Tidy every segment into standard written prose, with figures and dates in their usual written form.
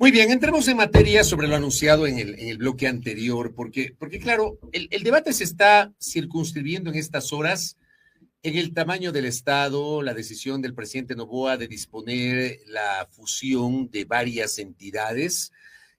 Muy bien, entremos en materia sobre lo anunciado en el bloque anterior, porque claro, el debate se está circunscribiendo en estas horas en el tamaño del Estado, la decisión del presidente Noboa de disponer la fusión de varias entidades.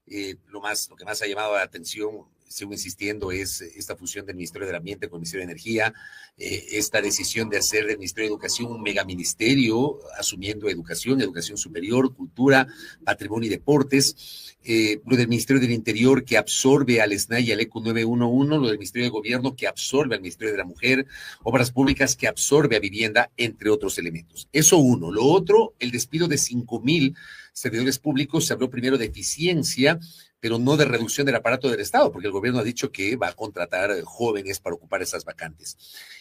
Lo que más ha llamado la atención, sigo insistiendo, es esta fusión del Ministerio del Ambiente con el Ministerio de Energía, esta decisión de hacer del Ministerio de Educación un megaministerio, asumiendo educación, educación superior, cultura, patrimonio y deportes, lo del Ministerio del Interior que absorbe al SNAI y al ECU 911, lo del Ministerio de Gobierno que absorbe al Ministerio de la Mujer, Obras Públicas que absorbe a Vivienda, entre otros elementos. Eso uno. Lo otro, el despido de 5,000 servidores públicos. Se habló primero de eficiencia, pero no de reducción del aparato del Estado, porque el gobierno ha dicho que va a contratar jóvenes para ocupar esas vacantes.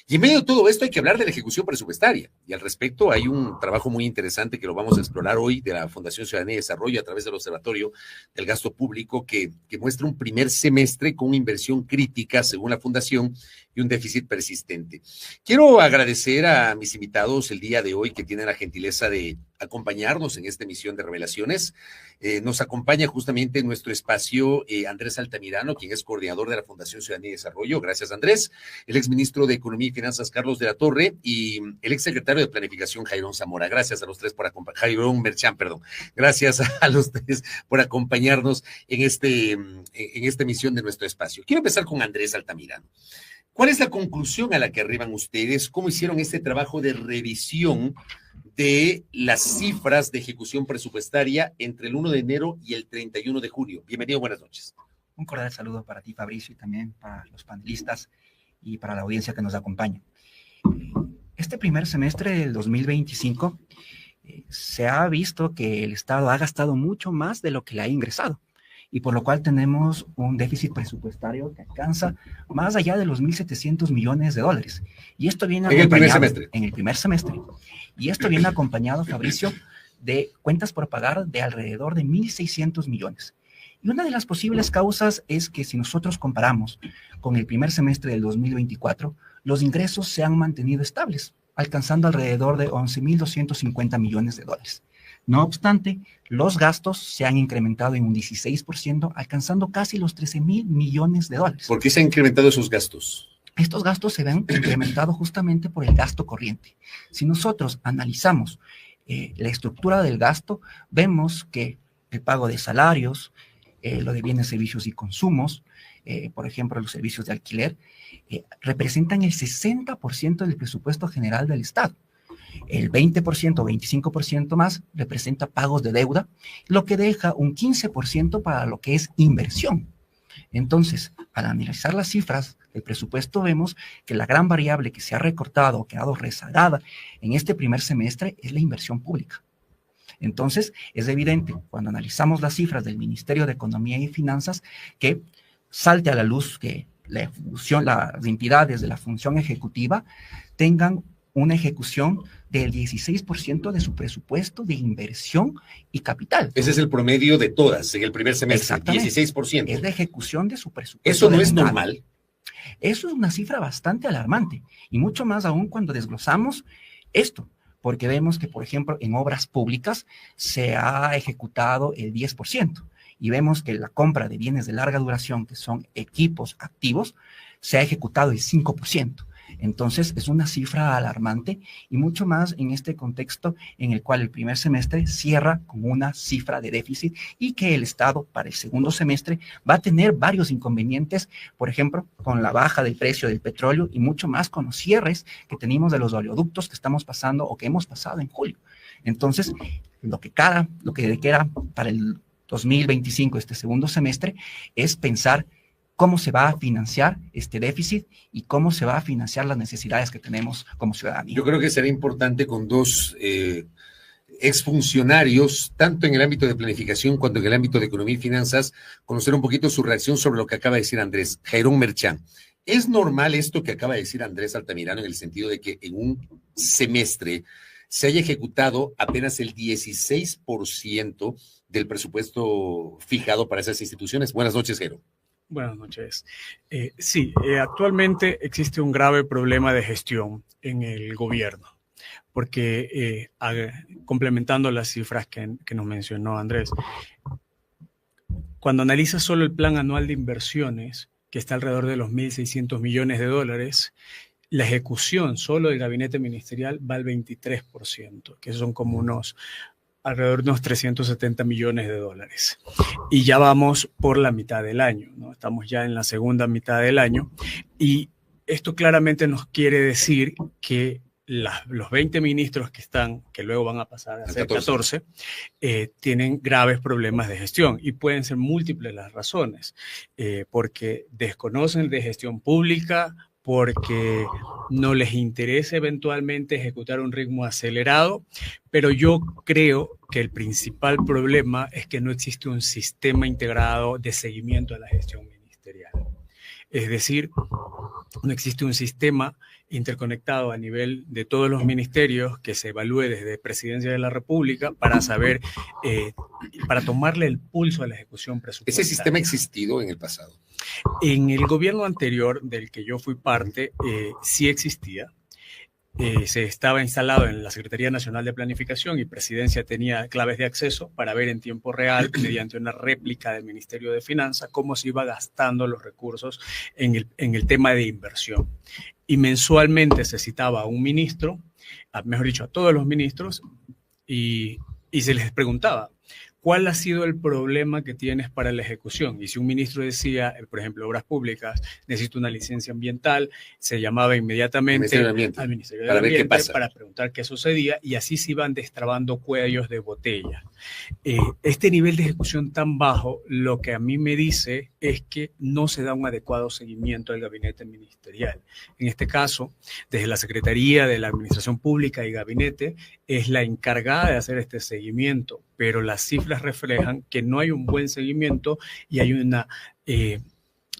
Y en medio de todo esto hay que hablar de la ejecución presupuestaria. Y al respecto hay un trabajo muy interesante que lo vamos a explorar hoy de la Fundación Ciudadanía y Desarrollo a través del Observatorio del Gasto Público que muestra un primer semestre con una inversión crítica, según la Fundación, y un déficit persistente. Quiero agradecer a mis invitados el día de hoy que tienen la gentileza de acompañarnos en esta emisión de Revelaciones. Nos acompaña justamente en nuestro espacio Andrés Altamirano, quien es coordinador de la Fundación Ciudadanía y Desarrollo. Gracias, Andrés. El exministro de Economía y Finanzas, Carlos de la Torre, y el exsecretario de Planificación, Jairón Zamora. Gracias a los tres por acompañarnos. Jairón Merchán, perdón. Gracias a los tres por acompañarnos en esta emisión de nuestro espacio. Quiero empezar con Andrés Altamirano. ¿Cuál es la conclusión a la que arriban ustedes? ¿Cómo hicieron este trabajo de revisión de las cifras de ejecución presupuestaria entre el 1 de enero y el 31 de julio? Bienvenido, buenas noches. Un cordial saludo para ti, Fabricio, y también para los panelistas y para la audiencia que nos acompaña. Este primer semestre del 2025 se ha visto que el Estado ha gastado mucho más de lo que le ha ingresado, y por lo cual tenemos un déficit presupuestario que alcanza más allá de los 1.700 millones de dólares. Y esto viene en el primer semestre. En el primer semestre. Y esto viene acompañado, Fabricio, de cuentas por pagar de alrededor de 1.600 millones. Y una de las posibles causas es que si nosotros comparamos con el primer semestre del 2024, los ingresos se han mantenido estables, alcanzando alrededor de 11.250 millones de dólares. No obstante, los gastos se han incrementado en un 16%, alcanzando casi los 13.000 millones de dólares. ¿Por qué se han incrementado esos gastos? Estos gastos se ven incrementados justamente por el gasto corriente. Si nosotros analizamos la estructura del gasto, vemos que el pago de salarios, lo de bienes, servicios y consumos, por ejemplo, los servicios de alquiler, representan el 60% del presupuesto general del Estado. El 20% o 25% más representa pagos de deuda, lo que deja un 15% para lo que es inversión. Entonces, al analizar las cifras del presupuesto, vemos que la gran variable que se ha recortado o quedado rezagada en este primer semestre es la inversión pública. Entonces, es evidente, cuando analizamos las cifras del Ministerio de Economía y Finanzas, que salte a la luz que las entidades de la función ejecutiva tengan una ejecución del 16% de su presupuesto de inversión y capital. Ese es el promedio de todas en el primer semestre, 16%. Es la ejecución de su presupuesto. ¿Eso no es normal? Eso es una cifra bastante alarmante, y mucho más aún cuando desglosamos esto, porque vemos que, por ejemplo, en obras públicas se ha ejecutado el 10%, y vemos que la compra de bienes de larga duración, que son equipos activos, se ha ejecutado el 5%. Entonces, es una cifra alarmante, y mucho más en este contexto en el cual el primer semestre cierra con una cifra de déficit y que el Estado para el segundo semestre va a tener varios inconvenientes, por ejemplo, con la baja del precio del petróleo y mucho más con los cierres que tenemos de los oleoductos que estamos pasando o que hemos pasado en julio. Entonces, lo que queda para el 2025, este segundo semestre, es pensar cómo se va a financiar este déficit y cómo se va a financiar las necesidades que tenemos como ciudadanía. Yo creo que será importante con dos exfuncionarios, tanto en el ámbito de planificación cuanto en el ámbito de economía y finanzas, conocer un poquito su reacción sobre lo que acaba de decir Andrés. Jairón Merchán, ¿es normal esto que acaba de decir Andrés Altamirano en el sentido de que en un semestre se haya ejecutado apenas el 16% del presupuesto fijado para esas instituciones? Buenas noches, Jairón. Buenas noches. Sí, actualmente existe un grave problema de gestión en el gobierno, porque complementando las cifras que nos mencionó Andrés, cuando analizas solo el plan anual de inversiones, que está alrededor de los 1.600 millones de dólares, la ejecución solo del gabinete ministerial va al 23%, que son como alrededor de unos 370 millones de dólares. Y ya vamos por la mitad del año, ¿no? Estamos ya en la segunda mitad del año y esto claramente nos quiere decir que los 20 ministros que luego van a pasar a ser 14, tienen graves problemas de gestión y pueden ser múltiples las razones, porque desconocen de gestión pública, porque no les interesa eventualmente ejecutar un ritmo acelerado, pero yo creo que el principal problema es que no existe un sistema integrado de seguimiento de la gestión ministerial. Es decir, no existe un sistema interconectado a nivel de todos los ministerios que se evalúe desde Presidencia de la República para saber, para tomarle el pulso a la ejecución presupuestaria. ¿Ese sistema ha existido en el pasado? En el gobierno anterior, del que yo fui parte, sí existía. Se estaba instalado en la Secretaría Nacional de Planificación y Presidencia tenía claves de acceso para ver en tiempo real, mediante una réplica del Ministerio de Finanzas, cómo se iba gastando los recursos en el tema de inversión. Y mensualmente se citaba a un ministro, mejor dicho, a todos los ministros, y se les preguntaba, ¿cuál ha sido el problema que tienes para la ejecución? Y si un ministro decía, por ejemplo, Obras Públicas, necesito una licencia ambiental, se llamaba inmediatamente al Ministerio del Ambiente para preguntar qué sucedía y así se iban destrabando cuellos de botella. Este nivel de ejecución tan bajo, lo que a mí me dice es que no se da un adecuado seguimiento al gabinete ministerial. En este caso, desde la Secretaría de la Administración Pública y Gabinete es la encargada de hacer este seguimiento, pero las cifras reflejan que no hay un buen seguimiento y hay una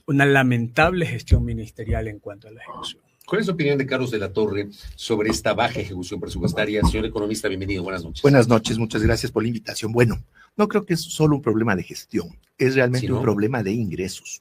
lamentable gestión ministerial en cuanto a la ejecución. ¿Cuál es la opinión de Carlos de la Torre sobre esta baja ejecución presupuestaria? Señor economista, bienvenido, buenas noches. Buenas noches, muchas gracias por la invitación. Bueno, no creo que es solo un problema de gestión, es realmente un problema de ingresos.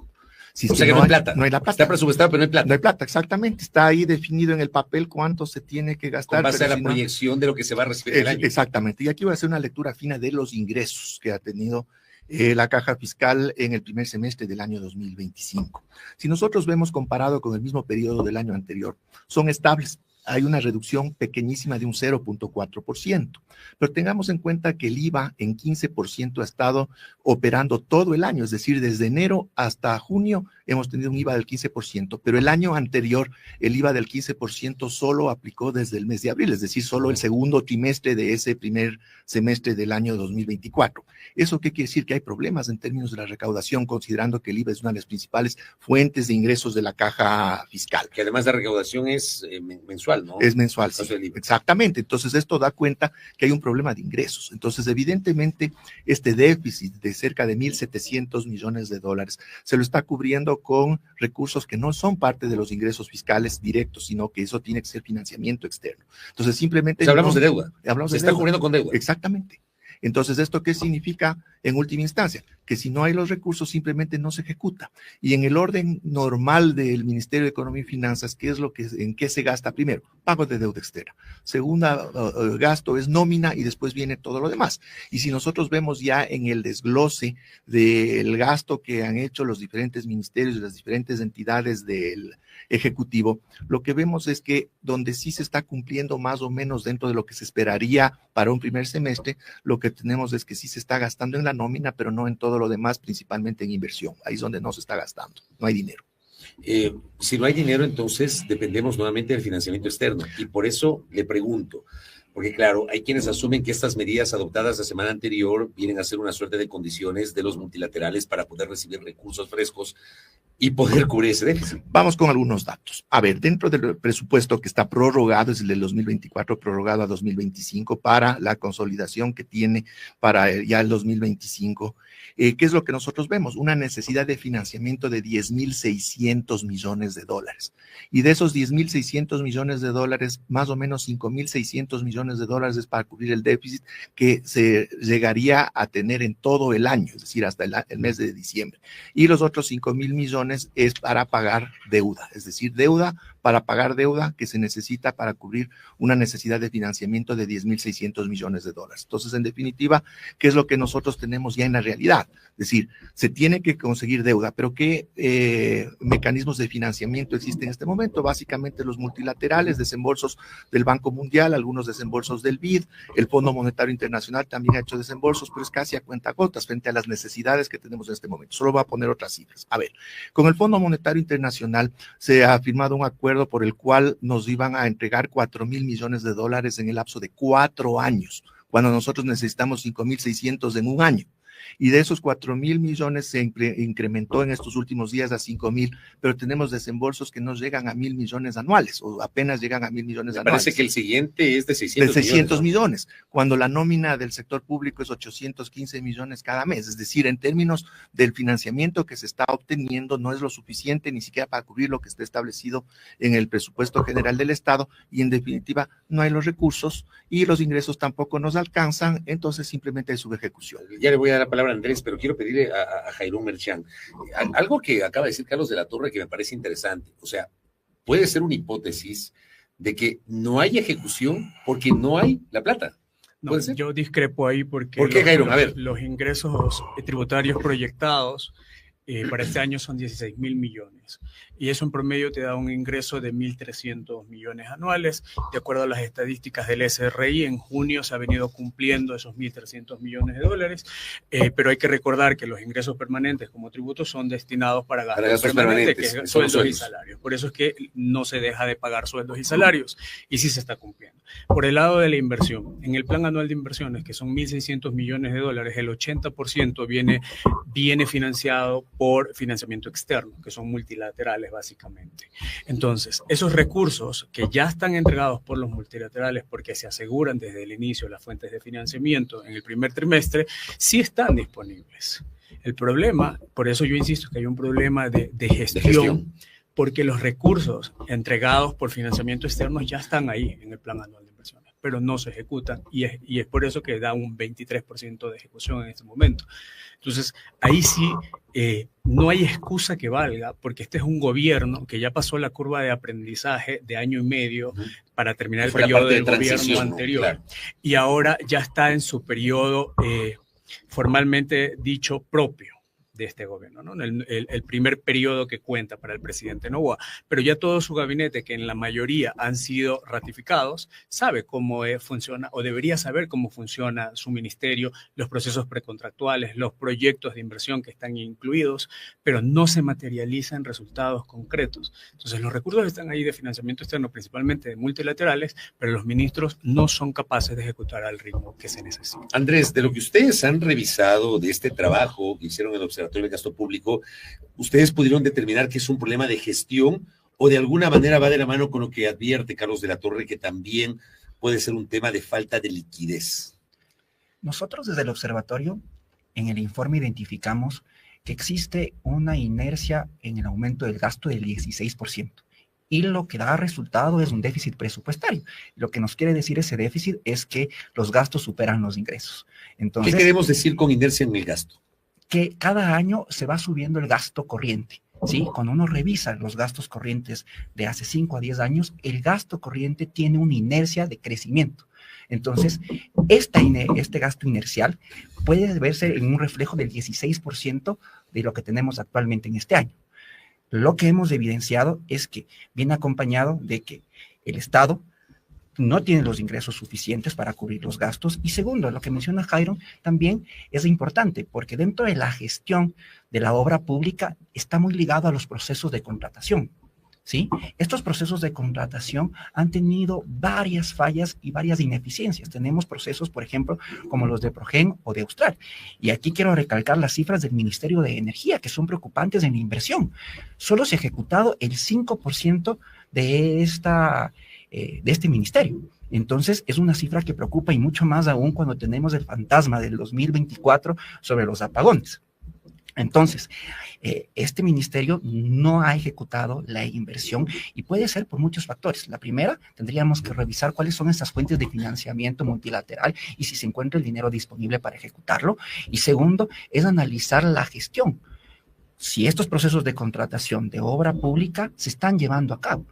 O sea que no hay plata. No hay la plata. Está presupuestado, pero no hay plata. No hay plata, exactamente. Está ahí definido en el papel cuánto se tiene que gastar. Con base a la proyección de lo que se va a recibir el año. Exactamente. Y aquí voy a hacer una lectura fina de los ingresos que ha tenido la caja fiscal en el primer semestre del año 2025. Si nosotros vemos comparado con el mismo periodo del año anterior, son estables. Hay una reducción pequeñísima de un 0.4%, pero tengamos en cuenta que el IVA en 15% ha estado operando todo el año, es decir, desde enero hasta junio hemos tenido un IVA del 15%, pero el año anterior el IVA del 15% solo aplicó desde el mes de abril, es decir, solo el segundo trimestre de ese primer semestre del año 2024. ¿Eso qué quiere decir? Que hay problemas en términos de la recaudación, considerando que el IVA es una de las principales fuentes de ingresos de la caja fiscal. Que además la recaudación es mensual, ¿no? Es mensual, sí. Exactamente. Entonces, esto da cuenta que hay un problema de ingresos. Entonces, evidentemente, este déficit de cerca de 1.700 millones de dólares se lo está cubriendo con recursos que no son parte de los ingresos fiscales directos, sino que eso tiene que ser financiamiento externo. Entonces, simplemente... hablamos de deuda. Se está cubriendo con deuda. Exactamente. Entonces, ¿esto qué significa en última instancia? Que si no hay los recursos, simplemente no se ejecuta. Y en el orden normal del Ministerio de Economía y Finanzas, ¿qué es en qué se gasta primero? Pago de deuda externa. Segunda gasto es nómina y después viene todo lo demás. Y si nosotros vemos ya en el desglose del gasto que han hecho los diferentes ministerios y las diferentes entidades del Ejecutivo, lo que vemos es que donde sí se está cumpliendo más o menos dentro de lo que se esperaría para un primer semestre, lo que tenemos es que sí se está gastando en la nómina, pero no en todo lo demás, principalmente en inversión. Ahí es donde no se está gastando, no hay dinero. Si no hay dinero, entonces dependemos nuevamente del financiamiento externo. Y por eso le pregunto, porque claro, hay quienes asumen que estas medidas adoptadas la semana anterior vienen a ser una suerte de condiciones de los multilaterales para poder recibir recursos frescos y poder cubrir ese déficit. Vamos con algunos datos. A ver, dentro del presupuesto que está prorrogado, es el del 2024, prorrogado a 2025 para la consolidación que tiene para ya el 2025, ¿qué es lo que nosotros vemos? Una necesidad de financiamiento de 10.600 millones de dólares. Y de esos 10.600 millones de dólares, más o menos 5.600 millones de dólares es para cubrir el déficit que se llegaría a tener en todo el año, es decir, hasta el mes de diciembre. Y los otros 5.000 millones es para pagar deuda, es decir, deuda para pagar deuda que se necesita para cubrir una necesidad de financiamiento de 10.600 millones de dólares. Entonces, en definitiva, ¿qué es lo que nosotros tenemos ya en la realidad? Es decir, se tiene que conseguir deuda, pero ¿qué mecanismos de financiamiento existen en este momento? Básicamente los multilaterales, desembolsos del Banco Mundial, algunos desembolsos del BID, el Fondo Monetario Internacional también ha hecho desembolsos, pero es casi a cuentagotas frente a las necesidades que tenemos en este momento. Solo voy a poner otras cifras. A ver, con el Fondo Monetario Internacional se ha firmado un acuerdo por el cual nos iban a entregar 4.000 millones de dólares en el lapso de 4 años, cuando nosotros necesitamos 5.600 en un año. Y de esos 4.000 millones se incrementó en estos últimos días a 5.000, pero tenemos desembolsos que no llegan a 1.000 millones anuales, o apenas llegan a 1.000 millones anuales. Parece que el siguiente es de 600 de 600 millones, cuando la nómina del sector público es 815 millones cada mes. Es decir, en términos del financiamiento que se está obteniendo, no es lo suficiente ni siquiera para cubrir lo que está establecido en el presupuesto general del Estado, y en definitiva no hay los recursos y los ingresos tampoco nos alcanzan, entonces simplemente hay subejecución. Ya le voy a dar la palabra a Andrés, pero quiero pedirle a Jairún Merchán algo que acaba de decir Carlos de la Torre que me parece interesante. O sea, puede ser una hipótesis de que no hay ejecución porque no hay la plata. No, yo discrepo ahí porque ¿por qué, Jairún? A ver. Los ingresos tributarios proyectados para este año son 16.000 millones y eso en promedio te da un ingreso de 1.300 millones anuales. De acuerdo a las estadísticas del SRI, en junio se ha venido cumpliendo esos 1.300 millones de dólares, pero hay que recordar que los ingresos permanentes como tributos son destinados para gastos permanentes, que son sueldos y salarios. Por eso es que no se deja de pagar sueldos y salarios y sí se está cumpliendo. Por el lado de la inversión, en el plan anual de inversiones, que son 1.600 millones de dólares, el 80% viene financiado por financiamiento externo, que son multilaterales básicamente. Entonces, esos recursos que ya están entregados por los multilaterales porque se aseguran desde el inicio las fuentes de financiamiento en el primer trimestre, sí están disponibles. El problema, por eso yo insisto que hay un problema de gestión, porque los recursos entregados por financiamiento externo ya están ahí en el plan anual de inversiones, pero no se ejecutan y es por eso que da un 23% de ejecución en este momento. Entonces, ahí sí no hay excusa que valga, porque este es un gobierno que ya pasó la curva de aprendizaje de año y medio para terminar el periodo del gobierno anterior, claro. Y ahora ya está en su periodo formalmente dicho propio de este gobierno, ¿no? El primer periodo que cuenta para el presidente Noboa, pero ya todo su gabinete, que en la mayoría han sido ratificados, sabe cómo funciona o debería saber cómo funciona su ministerio, los procesos precontractuales, los proyectos de inversión que están incluidos, pero no se materializan resultados concretos. Entonces los recursos están ahí de financiamiento externo, principalmente de multilaterales, pero los ministros no son capaces de ejecutar al ritmo que se necesita. Andrés, de lo que ustedes han revisado de este trabajo que hicieron en el Observatorio del Gasto Público, ¿ustedes pudieron determinar que es un problema de gestión o de alguna manera va de la mano con lo que advierte Carlos de la Torre, que también puede ser un tema de falta de liquidez? Nosotros desde el observatorio en el informe identificamos que existe una inercia en el aumento del gasto del 16%. Y lo que da resultado es un déficit presupuestario. Lo que nos quiere decir ese déficit es que los gastos superan los ingresos. Entonces, ¿qué queremos decir con inercia en el gasto? Que cada año se va subiendo el gasto corriente, ¿sí? Cuando uno revisa los gastos corrientes de hace 5 a 10 años, el gasto corriente tiene una inercia de crecimiento. Entonces, este gasto inercial puede verse en un reflejo del 16% de lo que tenemos actualmente en este año. Lo que hemos evidenciado es que viene acompañado de que el Estado no tiene los ingresos suficientes para cubrir los gastos. Y segundo, lo que menciona Jairo también es importante, porque dentro de la gestión de la obra pública está muy ligado a los procesos de contratación, ¿sí? Estos procesos de contratación han tenido varias fallas y varias ineficiencias. Tenemos procesos, por ejemplo, como los de Progen o de Austral. Y aquí quiero recalcar las cifras del Ministerio de Energía, que son preocupantes en la inversión. Solo se ha ejecutado el 5% de este ministerio. Entonces, es una cifra que preocupa y mucho más aún cuando tenemos el fantasma del 2024 sobre los apagones. Entonces, este ministerio no ha ejecutado la inversión y puede ser por muchos factores. La primera, tendríamos que revisar cuáles son esas fuentes de financiamiento multilateral y si se encuentra el dinero disponible para ejecutarlo. Y segundo, es analizar la gestión. si estos procesos de contratación de obra pública se están llevando a cabo.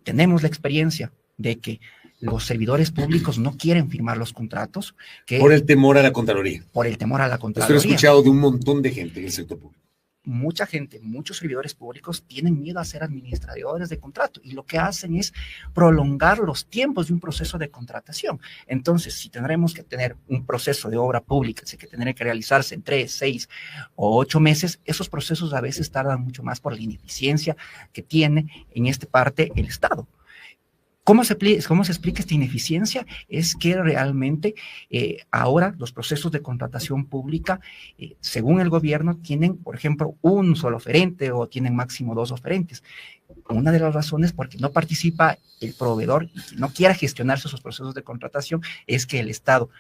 Tenemos la experiencia de que los servidores públicos no quieren firmar los contratos. Por el temor a la Contraloría. Por el temor a la Esto Contraloría. lo he escuchado de un montón de gente en el sector público. Mucha gente, muchos servidores públicos tienen miedo a ser administradores de contrato y lo que hacen es prolongar los tiempos de un proceso de contratación. Entonces, si tendremos que tener un proceso de obra pública que tendrá que realizarse en 3, 6 o 8 meses, esos procesos a veces tardan mucho más por la ineficiencia que tiene en esta parte el Estado. ¿Cómo se explica esta ineficiencia? Es que realmente ahora los procesos de contratación pública, según el gobierno, tienen, por ejemplo, un solo oferente o tienen máximo 2 oferentes. Una de las razones por qué no participa el proveedor y no quiera gestionarse esos procesos de contratación es que el Estado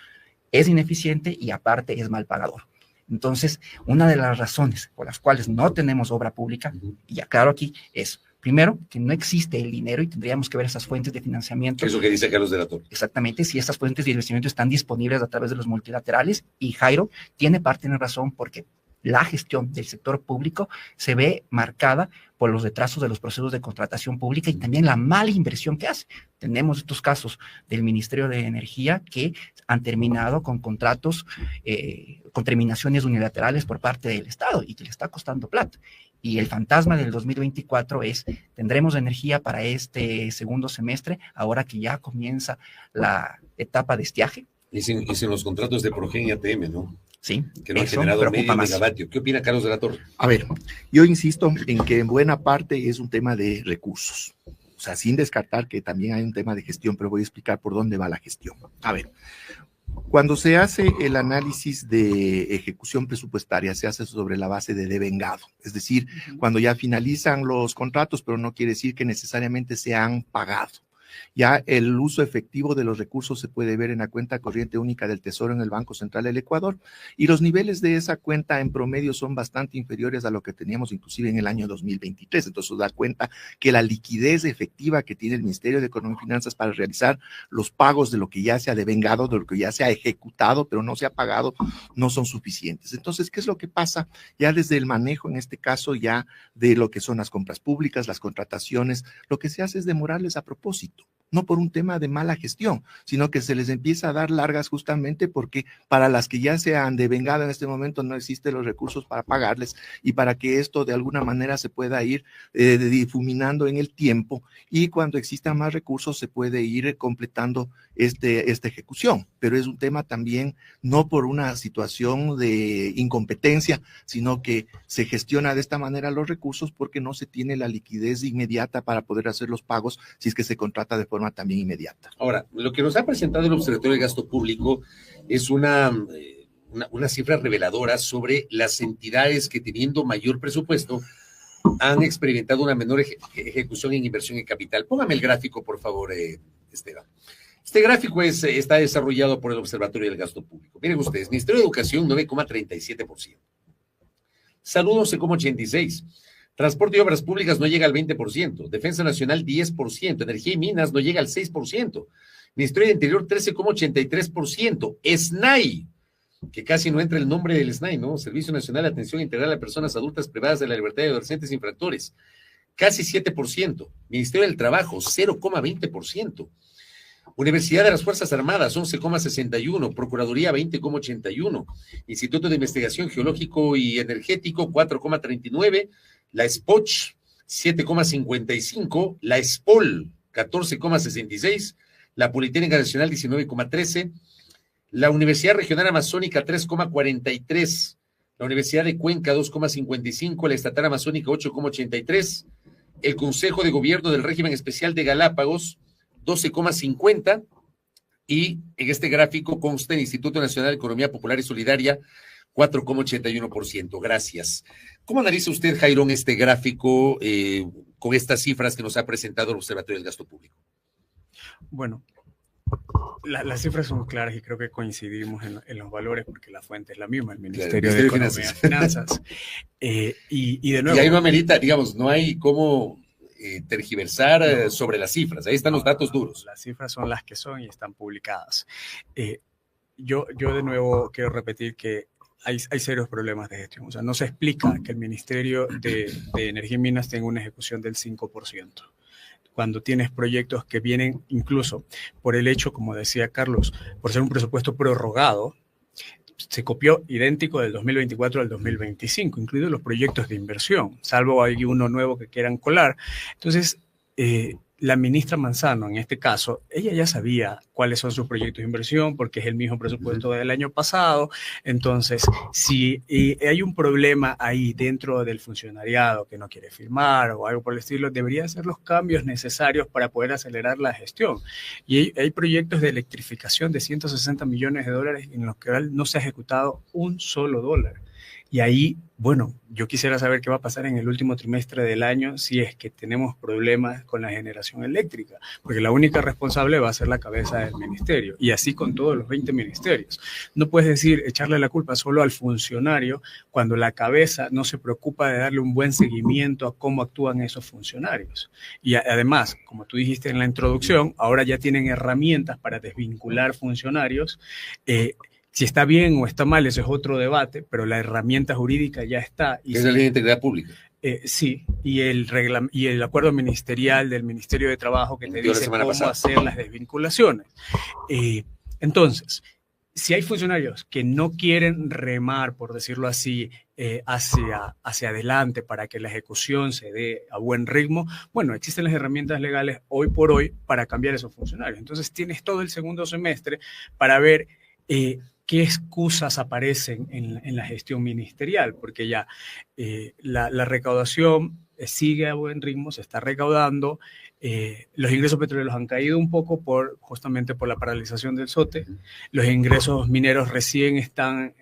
es ineficiente y aparte es mal pagador. Entonces, una de las razones por las cuales no tenemos obra pública, y aclaro aquí, es primero, que no existe el dinero y tendríamos que ver esas fuentes de financiamiento. Eso que dice Carlos de la Torre. Exactamente, si estas fuentes de financiamiento están disponibles a través de los multilaterales, y Jairo tiene parte de razón porque la gestión del sector público se ve marcada por los retrasos de los procesos de contratación pública y también la mala inversión que hace. Tenemos estos casos del Ministerio de Energía que han terminado con contratos, con terminaciones unilaterales por parte del Estado y que le está costando plata. Y el fantasma del 2024 es, tendremos energía para este segundo semestre, ahora que ya comienza la etapa de estiaje. Y sin los contratos de Progen y ATM, ¿no? Sí. Que no han generado medio megavatio. ¿Qué opina Carlos de la Torre? A ver, yo insisto en que en buena parte es un tema de recursos. O sea, sin descartar que también hay un tema de gestión, pero voy a explicar por dónde va la gestión. A ver, cuando se hace el análisis de ejecución presupuestaria, se hace sobre la base de devengado. Es decir, cuando ya finalizan los contratos, pero no quiere decir que necesariamente se han pagado. Ya el uso efectivo de los recursos se puede ver en la cuenta corriente única del Tesoro en el Banco Central del Ecuador y los niveles de esa cuenta en promedio son bastante inferiores a lo que teníamos inclusive en el año 2023. Entonces da cuenta que la liquidez efectiva que tiene el Ministerio de Economía y Finanzas para realizar los pagos de lo que ya se ha devengado, de lo que ya se ha ejecutado, pero no se ha pagado, no son suficientes. Entonces, ¿qué es lo que pasa? Ya desde el manejo, en este caso, ya de lo que son las compras públicas, las contrataciones, lo que se hace es demorarles a propósito. No por un tema de mala gestión, sino que se les empieza a dar largas justamente porque para las que ya se han devengado en este momento no existen los recursos para pagarles y para que esto de alguna manera se pueda ir difuminando en el tiempo y cuando existan más recursos se puede ir completando esta ejecución. Pero es un tema también no por una situación de incompetencia, sino que se gestiona de esta manera los recursos porque no se tiene la liquidez inmediata para poder hacer los pagos si es que se contrata de forma también inmediata. Ahora, lo que nos ha presentado el Observatorio del Gasto Público es una cifra reveladora sobre las entidades que teniendo mayor presupuesto han experimentado una menor ejecución en inversión en capital. Póngame el gráfico, por favor, Esteban. Este gráfico está desarrollado por el Observatorio del Gasto Público. Miren ustedes, Ministerio de Educación 9,37%, Salud 11,86%, Transporte y Obras Públicas no llega al 20%, Defensa Nacional 10%, Energía y Minas no llega al 6%, Ministerio de Interior 13,83%, SNAI, que casi no entra el nombre del SNAI, ¿no? Servicio Nacional de Atención Integral a Personas Adultas Privadas de la Libertad y Adolescentes Infractores, casi 7%, Ministerio del Trabajo 0,20%, Universidad de las Fuerzas Armadas 11,61%, Procuraduría 20,81%, Instituto de Investigación Geológico y Energético 4,39%, la SPOCH 7,55%, la SPOL 14,66%, la Politécnica Nacional 19,13%, la Universidad Regional Amazónica 3,43%, la Universidad de Cuenca 2,55%, la Estatal Amazónica 8,83%, el Consejo de Gobierno del Régimen Especial de Galápagos 12,50%, y en este gráfico consta el Instituto Nacional de Economía Popular y Solidaria 4,81%. Gracias. ¿Cómo analiza usted, Jairón, este gráfico con estas cifras que nos ha presentado el Observatorio del Gasto Público? Bueno, las cifras son claras y creo que coincidimos en los valores porque la fuente es la misma, el Ministerio de Economía y Finanzas. Y de nuevo... Y ahí no amerita, digamos, no hay cómo tergiversar sobre las cifras. Ahí están los datos duros. Las cifras son las que son y están publicadas. Yo de nuevo quiero repetir que hay serios problemas de gestión. O sea, no se explica que el Ministerio de Energía y Minas tenga una ejecución del 5%. Cuando tienes proyectos que vienen incluso por el hecho, como decía Carlos, por ser un presupuesto prorrogado, se copió idéntico del 2024 al 2025, incluidos los proyectos de inversión, salvo hay uno nuevo que quieran colar. Entonces, la ministra Manzano, en este caso, ella ya sabía cuáles son sus proyectos de inversión porque es el mismo presupuesto del año pasado. Entonces, si hay un problema ahí dentro del funcionariado que no quiere firmar o algo por el estilo, debería hacer los cambios necesarios para poder acelerar la gestión. Y hay proyectos de electrificación de 160 millones de dólares en los que no se ha ejecutado un solo dólar. Y ahí, bueno, yo quisiera saber qué va a pasar en el último trimestre del año si es que tenemos problemas con la generación eléctrica, porque la única responsable va a ser la cabeza del ministerio, y así con todos los 20 ministerios. No puedes decir, echarle la culpa solo al funcionario cuando la cabeza no se preocupa de darle un buen seguimiento a cómo actúan esos funcionarios. Y además, como tú dijiste en la introducción, ahora ya tienen herramientas para desvincular funcionarios. Si está bien o está mal, eso es otro debate, pero la herramienta jurídica ya está. Y es la ley de integridad pública. Sí, y el acuerdo ministerial del Ministerio de Trabajo que te dice cómo hacer las desvinculaciones. Entonces, si hay funcionarios que no quieren remar, por decirlo así, hacia adelante para que la ejecución se dé a buen ritmo, bueno, existen las herramientas legales hoy por hoy para cambiar esos funcionarios. Entonces, tienes todo el segundo semestre para ver qué excusas aparecen en la gestión ministerial, porque ya la recaudación sigue a buen ritmo, se está recaudando, los ingresos petroleros han caído un poco justamente por la paralización del SOTE, los ingresos mineros recién están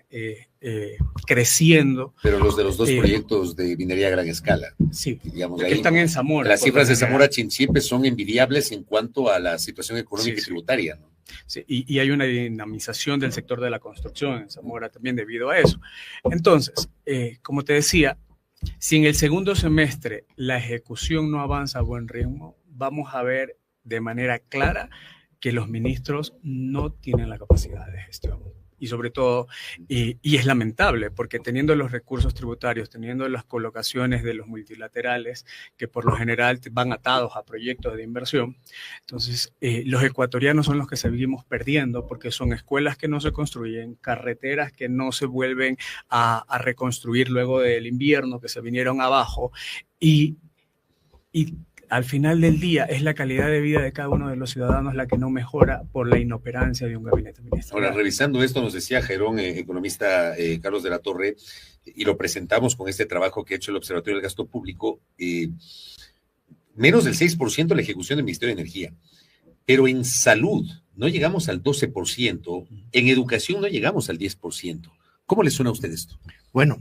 creciendo. Pero los de los dos proyectos de minería a gran escala. Sí, digamos, ahí, están en Zamora. Las cifras de Zamora Chinchipe son envidiables en cuanto a la situación económica y tributaria, ¿no? Sí, y hay una dinamización del sector de la construcción en Zamora también debido a eso. Entonces, como te decía, si en el segundo semestre la ejecución no avanza a buen ritmo, vamos a ver de manera clara que los ministros no tienen la capacidad de gestión. Y sobre todo, y es lamentable, porque teniendo los recursos tributarios, teniendo las colocaciones de los multilaterales, que por lo general van atados a proyectos de inversión, entonces los ecuatorianos son los que seguimos perdiendo, porque son escuelas que no se construyen, carreteras que no se vuelven a reconstruir luego del invierno, que se vinieron abajo, y al final del día es la calidad de vida de cada uno de los ciudadanos la que no mejora por la inoperancia de un gabinete ministerial. Ahora, revisando esto, nos decía Jairón, economista Carlos de la Torre, y lo presentamos con este trabajo que ha hecho el Observatorio del Gasto Público, menos del 6% la ejecución del Ministerio de Energía, pero en salud no llegamos al 12%, en educación no llegamos al 10%. ¿Cómo le suena a usted esto? Bueno,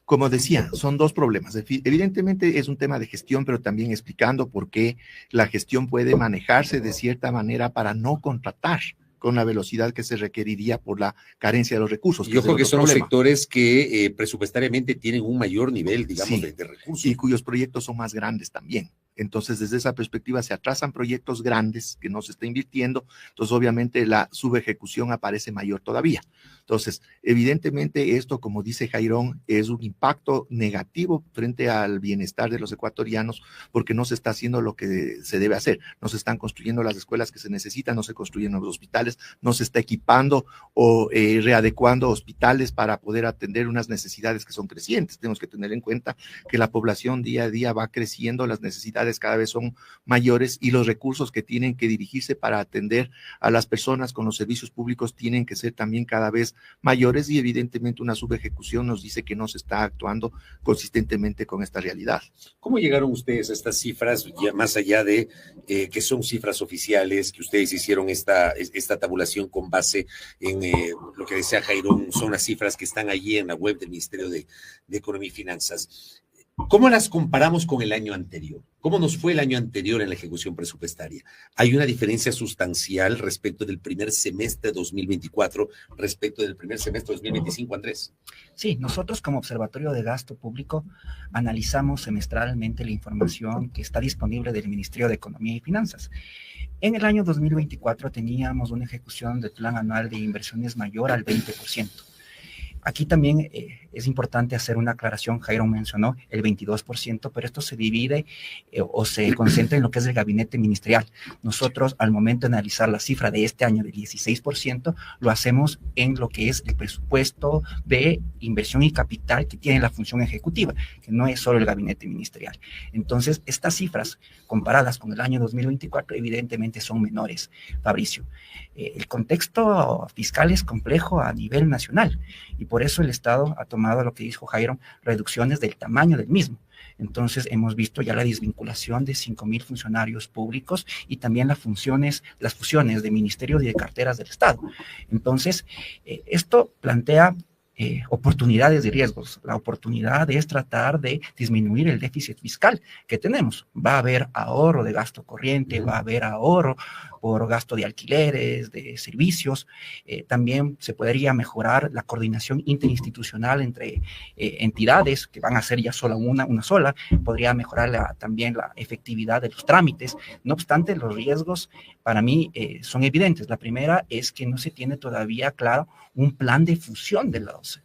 como decía, son dos problemas. Evidentemente es un tema de gestión, pero también explicando por qué la gestión puede manejarse de cierta manera para no contratar con la velocidad que se requeriría por la carencia de los recursos. Yo creo que son los sectores que presupuestariamente tienen un mayor nivel, digamos, de recursos. Y cuyos proyectos son más grandes también. Entonces, desde esa perspectiva se atrasan proyectos grandes que no se está invirtiendo, entonces obviamente la subejecución aparece mayor todavía. Entonces, evidentemente esto, como dice Jairón, es un impacto negativo frente al bienestar de los ecuatorianos porque no se está haciendo lo que se debe hacer. No se están construyendo las escuelas que se necesitan, no se construyen nuevos hospitales, no se está equipando o readecuando hospitales para poder atender unas necesidades que son crecientes. Tenemos que tener en cuenta que la población día a día va creciendo, las necesidades cada vez son mayores y los recursos que tienen que dirigirse para atender a las personas con los servicios públicos tienen que ser también cada vez mayores y evidentemente una subejecución nos dice que no se está actuando consistentemente con esta realidad. ¿Cómo llegaron ustedes a estas cifras, ya más allá de que son cifras oficiales, que ustedes hicieron esta tabulación con base en lo que decía Jairón, son las cifras que están allí en la web del Ministerio de Economía y Finanzas? ¿Cómo las comparamos con el año anterior? ¿Cómo nos fue el año anterior en la ejecución presupuestaria? ¿Hay una diferencia sustancial respecto del primer semestre de 2024 respecto del primer semestre de 2025, Andrés? Sí, nosotros como Observatorio de Gasto Público analizamos semestralmente la información que está disponible del Ministerio de Economía y Finanzas. En el año 2024 teníamos una ejecución del plan anual de inversiones mayor al 20%. Aquí también es importante hacer una aclaración. Jairo mencionó el 22%, pero esto se divide o se concentra en lo que es el gabinete ministerial. Nosotros, al momento de analizar la cifra de este año del 16%, lo hacemos en lo que es el presupuesto de inversión y capital que tiene la función ejecutiva, que no es solo el gabinete ministerial. Entonces, estas cifras comparadas con el año 2024 evidentemente son menores, Fabricio. El contexto fiscal es complejo a nivel nacional y por eso el Estado ha tomado, lo que dijo Jairo, reducciones del tamaño del mismo. Entonces hemos visto ya la desvinculación de 5,000 funcionarios públicos y también las fusiones de ministerios y de carteras del Estado. Entonces, esto plantea oportunidades y riesgos. La oportunidad es tratar de disminuir el déficit fiscal que tenemos. Va a haber ahorro de gasto corriente, va a haber ahorro por gasto de alquileres, de servicios. También se podría mejorar la coordinación interinstitucional entre entidades, que van a ser ya solo una sola. Podría mejorar también la efectividad de los trámites. No obstante, los riesgos para mí son evidentes. La primera es que no se tiene todavía claro un plan de fusión de los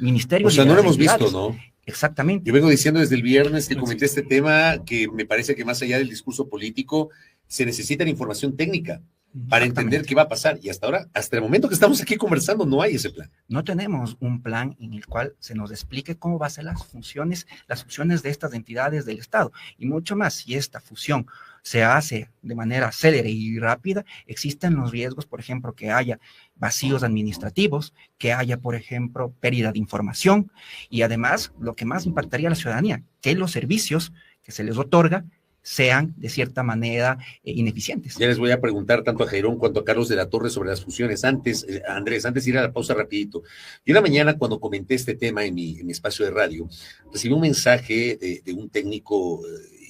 ministerios. O sea, no lo hemos visto, ¿no? Exactamente. Yo vengo diciendo desde el viernes que comenté este tema, que me parece que más allá del discurso político, se necesita la información técnica para entender qué va a pasar. Y hasta ahora, hasta el momento que estamos aquí conversando, no hay ese plan. No tenemos un plan en el cual se nos explique cómo va a ser las funciones de estas entidades del Estado. Y mucho más, si esta fusión se hace de manera célere y rápida, existen los riesgos, por ejemplo, que haya vacíos administrativos, que haya, por ejemplo, pérdida de información y además, lo que más impactaría a la ciudadanía, que los servicios que se les otorga sean de cierta manera ineficientes. Ya les voy a preguntar tanto a Jairón cuanto a Carlos de la Torre sobre las fusiones. Antes, Andrés, antes de ir a la pausa rapidito, yo en la mañana cuando comenté este tema en mi espacio de radio, recibí un mensaje de un técnico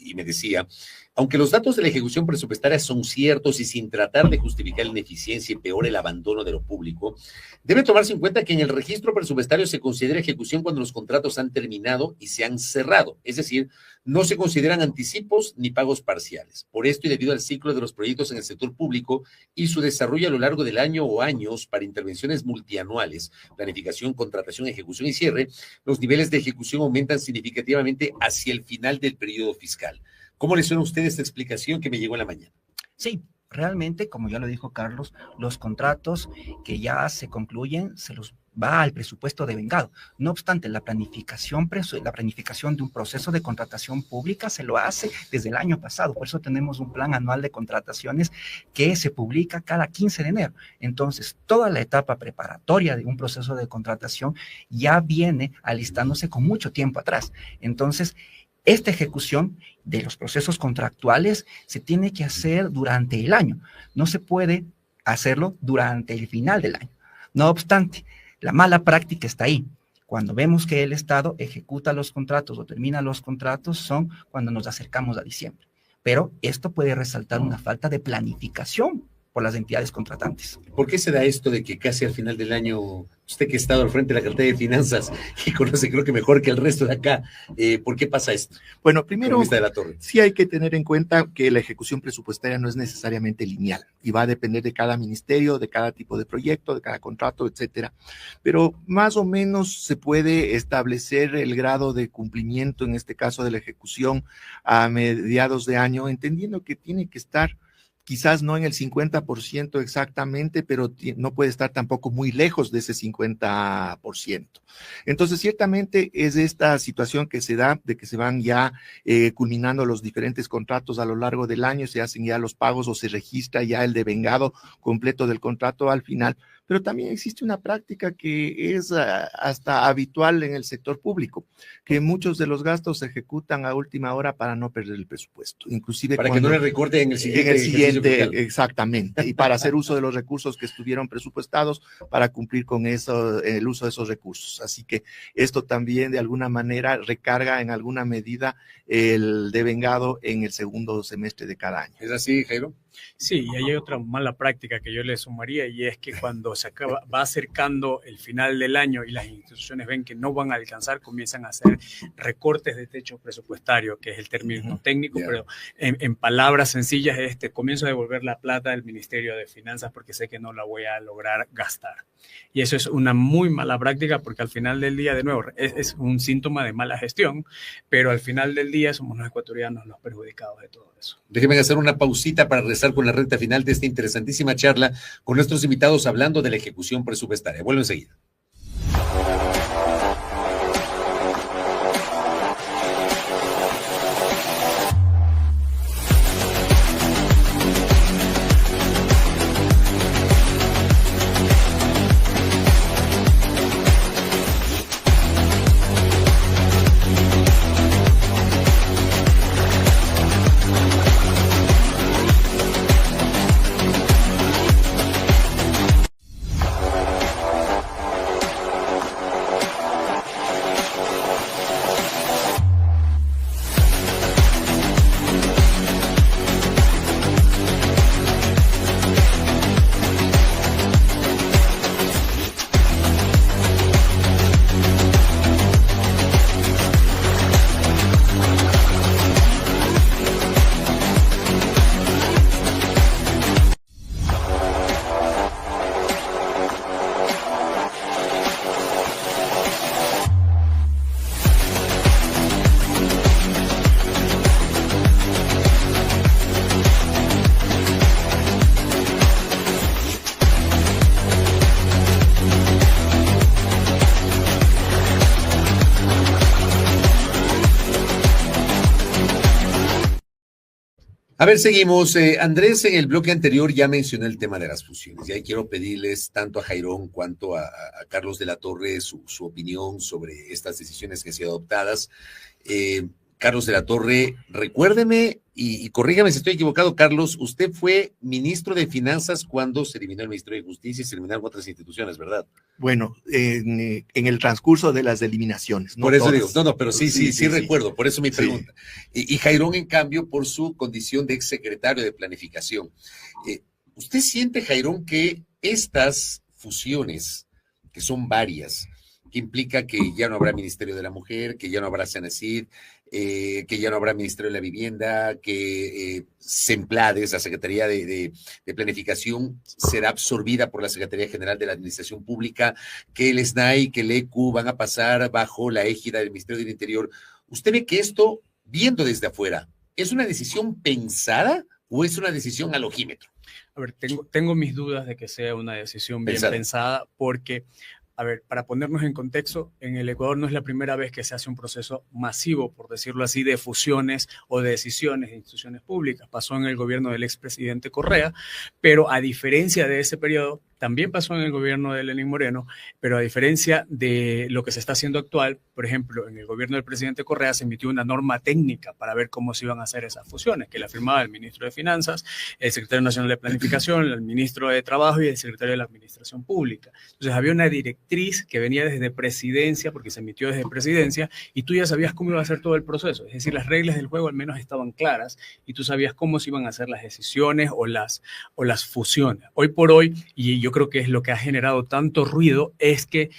y me decía: aunque los datos de la ejecución presupuestaria son ciertos y sin tratar de justificar la ineficiencia y peor el abandono de lo público, debe tomarse en cuenta que en el registro presupuestario se considera ejecución cuando los contratos han terminado y se han cerrado, es decir, no se consideran anticipos ni pagos parciales. Por esto y debido al ciclo de los proyectos en el sector público y su desarrollo a lo largo del año o años para intervenciones multianuales, planificación, contratación, ejecución y cierre, los niveles de ejecución aumentan significativamente hacia el final del periodo fiscal. ¿Cómo le suena a usted esta explicación que me llegó en la mañana? Sí, realmente, como ya lo dijo Carlos, los contratos que ya se concluyen se los va al presupuesto devengado. No obstante, la planificación de un proceso de contratación pública se lo hace desde el año pasado. Por eso tenemos un plan anual de contrataciones que se publica cada 15 de enero. Entonces, toda la etapa preparatoria de un proceso de contratación ya viene alistándose con mucho tiempo atrás. Entonces, esta ejecución de los procesos contractuales se tiene que hacer durante el año. No se puede hacerlo durante el final del año. No obstante, la mala práctica está ahí. Cuando vemos que el Estado ejecuta los contratos o termina los contratos son cuando nos acercamos a diciembre. Pero esto puede resaltar una falta de planificación por las entidades contratantes. ¿Por qué se da esto de que casi al final del año, usted que ha estado al frente de la cartera de finanzas y conoce creo que mejor que el resto de acá, ¿por qué pasa esto? Bueno, primero, de la Torre, sí hay que tener en cuenta que la ejecución presupuestaria no es necesariamente lineal y va a depender de cada ministerio, de cada tipo de proyecto, de cada contrato, etcétera. Pero más o menos se puede establecer el grado de cumplimiento, en este caso de la ejecución, a mediados de año, entendiendo que tiene que estar quizás no en el 50% exactamente, pero no puede estar tampoco muy lejos de ese 50%. Entonces, ciertamente es esta situación que se da de que se van ya culminando los diferentes contratos a lo largo del año, se hacen ya los pagos o se registra ya el devengado completo del contrato al final, pero también existe una práctica que es hasta habitual en el sector público, que muchos de los gastos se ejecutan a última hora para no perder el presupuesto, inclusive para que no le recorte en el siguiente. Exactamente, y para hacer uso de los recursos que estuvieron presupuestados para cumplir con eso, el uso de esos recursos. Así que esto también de alguna manera recarga en alguna medida el devengado en el segundo semestre de cada año. ¿Es así, Jairo? Sí, y hay otra mala práctica que yo le sumaría, y es que cuando va acercando el final del año y las instituciones ven que no van a alcanzar, comienzan a hacer recortes de techo presupuestario, que es el término técnico, pero en palabras sencillas comienzo a devolver la plata del Ministerio de Finanzas porque sé que no la voy a lograr gastar. Y eso es una muy mala práctica porque al final del día, de nuevo, es un síntoma de mala gestión, pero al final del día somos los ecuatorianos los perjudicados de todo eso. Déjenme hacer una pausita para regresar con la recta final de esta interesantísima charla con nuestros invitados hablando de la ejecución presupuestaria. Vuelvo enseguida. A ver, seguimos. Andrés, en el bloque anterior ya mencionó el tema de las fusiones. Y ahí quiero pedirles tanto a Jairón cuanto a Carlos de la Torre su opinión sobre estas decisiones que han sido adoptadas. Carlos de la Torre, recuérdeme y corrígame si estoy equivocado, Carlos, usted fue ministro de Finanzas cuando se eliminó el Ministerio de Justicia y se eliminaron otras instituciones, ¿verdad? Bueno, en el transcurso de las eliminaciones. No por eso todas. Digo, no, pero sí recuerdo, por eso mi pregunta. Sí. Y Jairón, en cambio, por su condición de exsecretario de Planificación. ¿Usted siente, Jairón, que estas fusiones, que son varias, que implica que ya no habrá Ministerio de la Mujer, que ya no habrá Cenacid, que ya no habrá Ministerio de la Vivienda, que SEMPLADES, la Secretaría de Planificación, será absorbida por la Secretaría General de la Administración Pública, que el SNAI, que el ECU van a pasar bajo la égida del Ministerio del Interior? ¿Usted ve que esto, viendo desde afuera, es una decisión pensada o es una decisión al ojímetro? A ver, tengo mis dudas de que sea una decisión bien pensada porque... A ver, para ponernos en contexto, en el Ecuador no es la primera vez que se hace un proceso masivo, por decirlo así, de fusiones o de decisiones de instituciones públicas. Pasó en el gobierno del expresidente Correa, pero a diferencia de ese periodo, también pasó en el gobierno de Lenín Moreno, pero a diferencia de lo que se está haciendo actual, por ejemplo, en el gobierno del presidente Correa se emitió una norma técnica para ver cómo se iban a hacer esas fusiones, que la firmaba el ministro de Finanzas, el secretario nacional de Planificación, el ministro de Trabajo y el secretario de la Administración Pública. Entonces había una directriz que venía desde presidencia, porque se emitió desde presidencia, y tú ya sabías cómo iba a ser todo el proceso. Es decir, las reglas del juego al menos estaban claras y tú sabías cómo se iban a hacer las decisiones o las fusiones. Hoy por hoy, y yo creo que es lo que ha generado tanto ruido, es que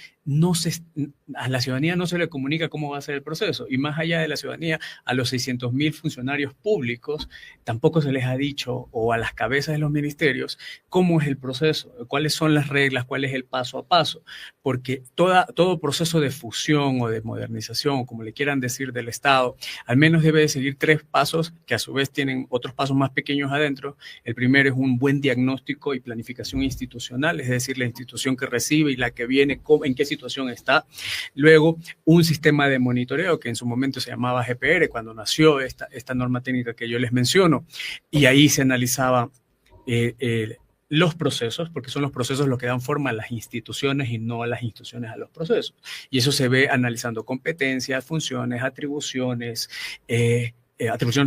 a la ciudadanía no se le comunica cómo va a ser el proceso, y más allá de la ciudadanía, a los 600.000 funcionarios públicos tampoco se les ha dicho, o a las cabezas de los ministerios, cómo es el proceso, cuáles son las reglas, cuál es el paso a paso, porque todo proceso de fusión o de modernización, como le quieran decir, del Estado, al menos debe de seguir 3 pasos que a su vez tienen otros pasos más pequeños adentro. El primero es un buen diagnóstico y planificación institucional, es decir, la institución que recibe y la que viene, en qué situación está. Luego, un sistema de monitoreo que en su momento se llamaba GPR, cuando nació esta norma técnica que yo les menciono, y ahí se analizaba los procesos, porque son los procesos los que dan forma a las instituciones y no a las instituciones a los procesos. Y eso se ve analizando competencias, funciones, atribuciones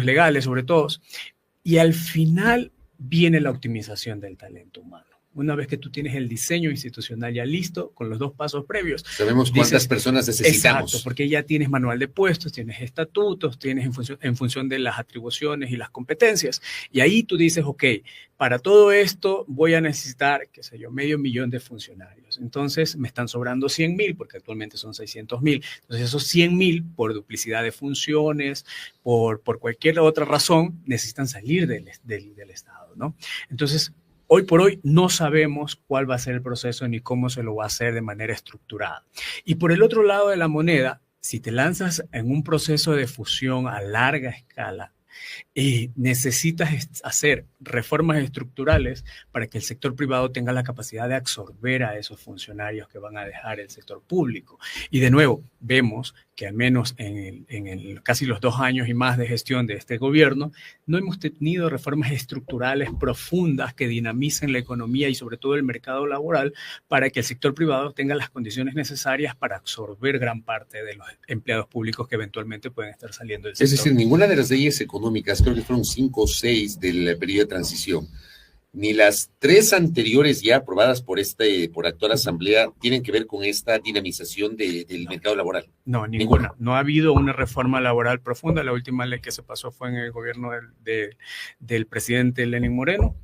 legales sobre todo. Y al final viene la optimización del talento humano. Una vez que tú tienes el diseño institucional ya listo, con los 2 pasos previos. Sabemos cuántas personas necesitamos. Exacto, porque ya tienes manual de puestos, tienes estatutos, tienes en función de las atribuciones y las competencias. Y ahí tú dices, ok, para todo esto voy a necesitar, qué sé yo, 500,000 de funcionarios. Entonces me están sobrando 100,000, porque actualmente son 600,000. Entonces esos 100,000, por duplicidad de funciones, por cualquier otra razón, necesitan salir del Estado, ¿no? Entonces, hoy por hoy no sabemos cuál va a ser el proceso ni cómo se lo va a hacer de manera estructurada. Y por el otro lado de la moneda, si te lanzas en un proceso de fusión a larga escala, necesitas hacer reformas estructurales para que el sector privado tenga la capacidad de absorber a esos funcionarios que van a dejar el sector público. Y de nuevo, vemos que al menos en casi los 2 años y más de gestión de este gobierno, no hemos tenido reformas estructurales profundas que dinamicen la economía y sobre todo el mercado laboral para que el sector privado tenga las condiciones necesarias para absorber gran parte de los empleados públicos que eventualmente pueden estar saliendo del sector. Es decir, ninguna de las leyes económicas, creo que fueron 5 o 6 del periodo de transición, ni las 3 anteriores ya aprobadas por actual asamblea tienen que ver con esta dinamización del mercado laboral. No, ninguna. No ha habido una reforma laboral profunda. La última ley que se pasó fue en el gobierno del presidente Lenín Moreno.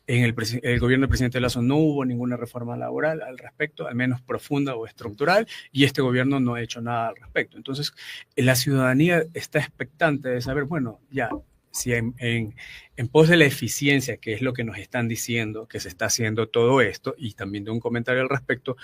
En el gobierno del presidente Lasso no hubo ninguna reforma laboral al respecto, al menos profunda o estructural, y este gobierno no ha hecho nada al respecto. Entonces, la ciudadanía está expectante de saber, bueno, ya, si en pos de la eficiencia, que es lo que nos están diciendo, que se está haciendo todo esto, y también de un comentario al respecto,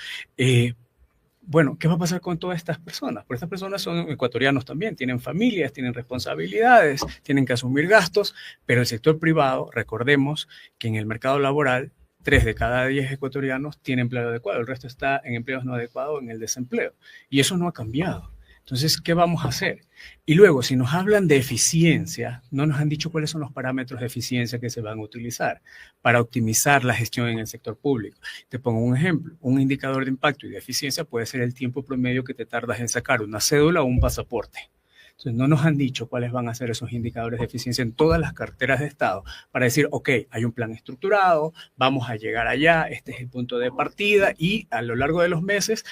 bueno, ¿qué va a pasar con todas estas personas? Porque estas personas son ecuatorianos también, tienen familias, tienen responsabilidades, tienen que asumir gastos, pero el sector privado, recordemos que en el mercado laboral, 3 de cada 10 ecuatorianos tienen empleo adecuado, el resto está en empleos no adecuados, en el desempleo, y eso no ha cambiado. Entonces, ¿qué vamos a hacer? Y luego, si nos hablan de eficiencia, no nos han dicho cuáles son los parámetros de eficiencia que se van a utilizar para optimizar la gestión en el sector público. Te pongo un ejemplo. Un indicador de impacto y de eficiencia puede ser el tiempo promedio que te tardas en sacar una cédula o un pasaporte. Entonces, no nos han dicho cuáles van a ser esos indicadores de eficiencia en todas las carteras de Estado para decir, ok, hay un plan estructurado, vamos a llegar allá, este es el punto de partida y a lo largo de los meses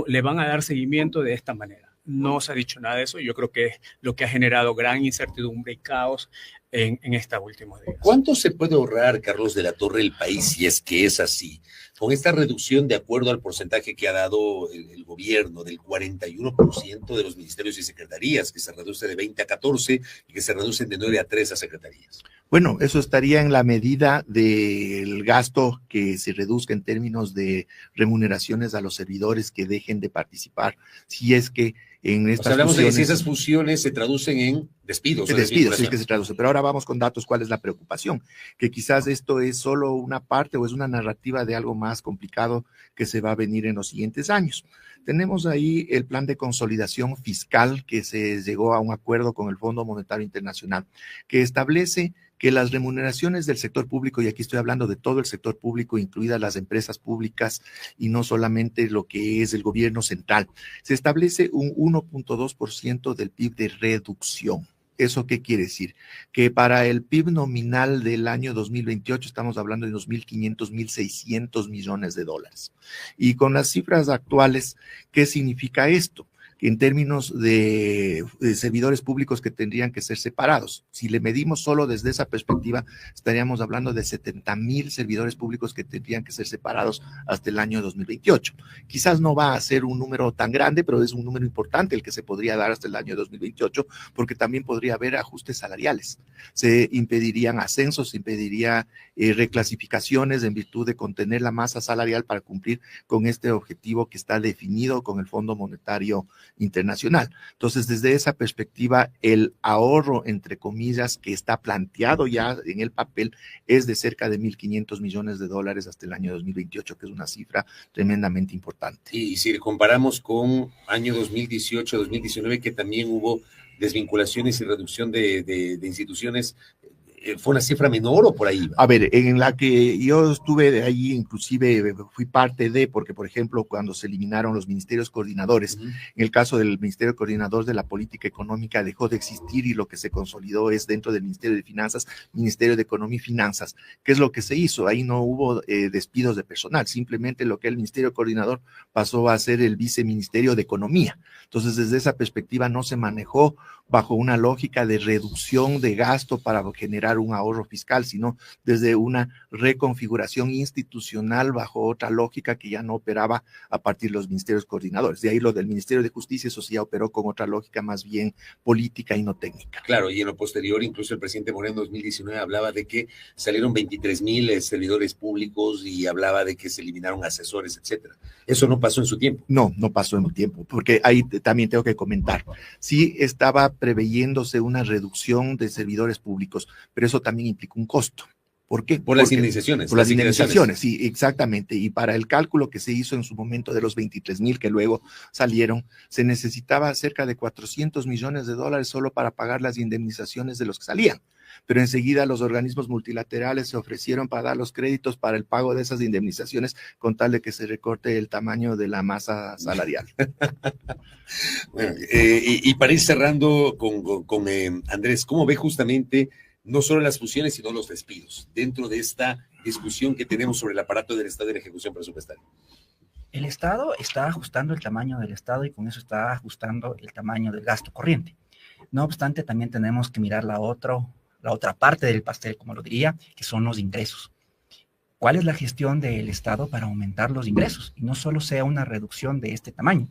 le van a dar seguimiento de esta manera. No se ha dicho nada de eso y yo creo que es lo que ha generado gran incertidumbre y caos en estos últimos días. ¿Cuánto se puede ahorrar, Carlos de la Torre, el país, si es que es así? Con esta reducción, de acuerdo al porcentaje que ha dado el gobierno, del 41% de los ministerios y secretarías, que se reduce de 20 a 14 y que se reducen de 9 a 3 a secretarías. Bueno, eso estaría en la medida del gasto que se reduzca en términos de remuneraciones a los servidores que dejen de participar, si es que en estas hablamos fusiones, de que si esas fusiones se traducen en despidos. Despidos, sí que se traduce. Pero ahora vamos con datos. ¿Cuál es la preocupación? Que quizás esto es solo una parte o es una narrativa de algo más complicado que se va a venir en los siguientes años. Tenemos ahí el plan de consolidación fiscal que se llegó a un acuerdo con el Fondo Monetario Internacional, que establece que las remuneraciones del sector público, y aquí estoy hablando de todo el sector público, incluidas las empresas públicas y no solamente lo que es el gobierno central, se establece un 1.2% del PIB de reducción. ¿Eso qué quiere decir? Que para el PIB nominal del año 2028 estamos hablando de unos 1.500, 1.600 millones de dólares. Y con las cifras actuales, ¿qué significa esto? En términos de servidores públicos que tendrían que ser separados. Si le medimos solo desde esa perspectiva, estaríamos hablando de 70,000 servidores públicos que tendrían que ser separados hasta el año 2028. Quizás no va a ser un número tan grande, pero es un número importante el que se podría dar hasta el año 2028, porque también podría haber ajustes salariales. Se impedirían ascensos, se impediría reclasificaciones en virtud de contener la masa salarial para cumplir con este objetivo que está definido con el Fondo Monetario Internacional. Entonces, desde esa perspectiva, el ahorro, entre comillas, que está planteado ya en el papel es de cerca de 1.500 millones de dólares hasta el año 2028, que es una cifra tremendamente importante. Y si comparamos con año 2018, 2019, que también hubo desvinculaciones y reducción de instituciones, ¿Fue una cifra menor o por ahí va? A ver, en la que yo estuve de ahí, inclusive fui parte de, porque por ejemplo, cuando se eliminaron los ministerios coordinadores, en el caso del Ministerio Coordinador de la Política Económica dejó de existir y lo que se consolidó es dentro del Ministerio de Finanzas, Ministerio de Economía y Finanzas. ¿Qué es lo que se hizo? Ahí no hubo despidos de personal, simplemente lo que el Ministerio Coordinador pasó a ser el Viceministerio de Economía. Entonces, desde esa perspectiva no se manejó bajo una lógica de reducción de gasto para generar un ahorro fiscal, sino desde una reconfiguración institucional bajo otra lógica que ya no operaba a partir de los ministerios coordinadores. De ahí lo del Ministerio de Justicia, eso sí ya operó con otra lógica más bien política y no técnica. Claro, y en lo posterior, incluso el presidente Moreno en 2019 hablaba de que salieron 23,000 servidores públicos y hablaba de que se eliminaron asesores, etcétera. Eso no pasó en su tiempo. No, no pasó en el tiempo, porque ahí también tengo que comentar. Sí estaba preveyéndose una reducción de servidores públicos, pero eso también implica un costo. ¿Por qué? Por las indemnizaciones. Por las indemnizaciones, sí, exactamente. Y para el cálculo que se hizo en su momento de los 23,000 que luego salieron, se necesitaba cerca de 400 millones de dólares solo para pagar las indemnizaciones de los que salían. Pero enseguida los organismos multilaterales se ofrecieron para dar los créditos para el pago de esas indemnizaciones con tal de que se recorte el tamaño de la masa salarial. Bueno, y para ir cerrando con Andrés, ¿cómo ve justamente no solo las fusiones, sino los despidos dentro de esta discusión que tenemos sobre el aparato del Estado y la ejecución presupuestaria? El Estado está ajustando el tamaño del Estado y con eso está ajustando el tamaño del gasto corriente. No obstante, también tenemos que mirar la otra parte del pastel, como lo diría, que son los ingresos. ¿Cuál es la gestión del Estado para aumentar los ingresos? Y no solo sea una reducción de este tamaño.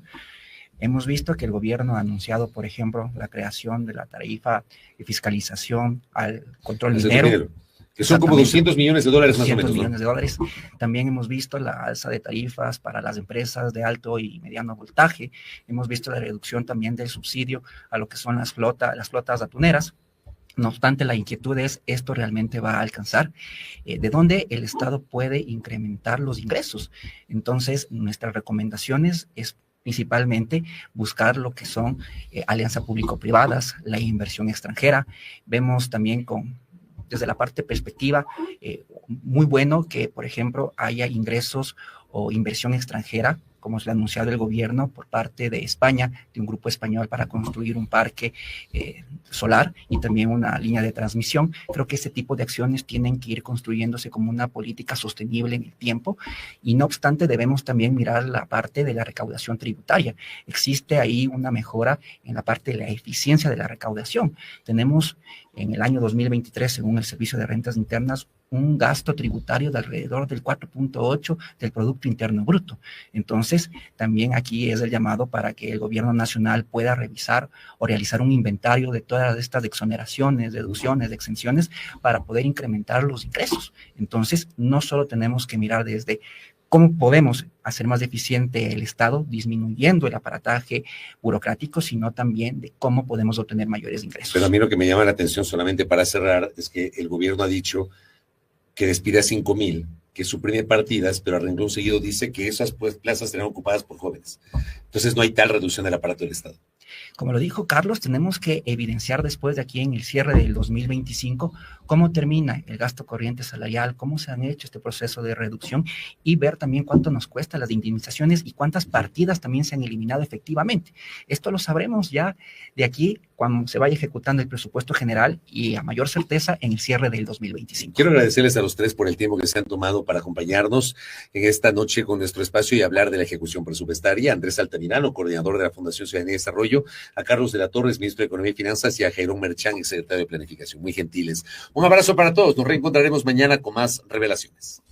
Hemos visto que el gobierno ha anunciado, por ejemplo, la creación de la tarifa de fiscalización al control minero. Que son como 200 millones de dólares más o menos. 200 millones de dólares. También hemos visto la alza de tarifas para las empresas de alto y mediano voltaje. Hemos visto la reducción también del subsidio a lo que son las flotas atuneras. No obstante, la inquietud es, ¿esto realmente va a alcanzar? ¿De dónde el Estado puede incrementar los ingresos? Entonces, nuestras recomendaciones es principalmente buscar lo que son alianzas público-privadas, la inversión extranjera. Vemos también desde la parte perspectiva, muy bueno que, por ejemplo, haya ingresos o inversión extranjera, como se ha anunciado el gobierno por parte de España, de un grupo español para construir un parque solar y también una línea de transmisión. Creo que este tipo de acciones tienen que ir construyéndose como una política sostenible en el tiempo y no obstante debemos también mirar la parte de la recaudación tributaria. Existe ahí una mejora en la parte de la eficiencia de la recaudación. Tenemos en el año 2023, según el Servicio de Rentas Internas, un gasto tributario de alrededor del 4.8 del Producto Interno Bruto. Entonces, también aquí es el llamado para que el gobierno nacional pueda revisar o realizar un inventario de todas estas exoneraciones, deducciones, exenciones, para poder incrementar los ingresos. Entonces, no solo tenemos que mirar desde cómo podemos hacer más eficiente el Estado, disminuyendo el aparataje burocrático, sino también de cómo podemos obtener mayores ingresos. Pero a mí lo que me llama la atención, solamente para cerrar, es que el gobierno ha dicho que despide a 5,000, que suprime partidas, pero a renglón seguido dice que esas plazas serán ocupadas por jóvenes. Entonces no hay tal reducción del aparato del Estado. Como lo dijo Carlos, tenemos que evidenciar después de aquí en el cierre del 2025 cómo termina el gasto corriente salarial, cómo se han hecho este proceso de reducción y ver también cuánto nos cuesta las indemnizaciones y cuántas partidas también se han eliminado efectivamente. Esto lo sabremos ya de aquí cuando se vaya ejecutando el presupuesto general y a mayor certeza en el cierre del 2025. Quiero agradecerles a los tres por el tiempo que se han tomado para acompañarnos en esta noche con nuestro espacio y hablar de la ejecución presupuestaria. Andrés Altamirano, coordinador de la Fundación Ciudadanía y Desarrollo, a Carlos de la Torres, ministro de Economía y Finanzas, y a Jairón Merchán, secretario de Planificación. Muy gentiles. Un abrazo para todos. Nos reencontraremos mañana con más revelaciones.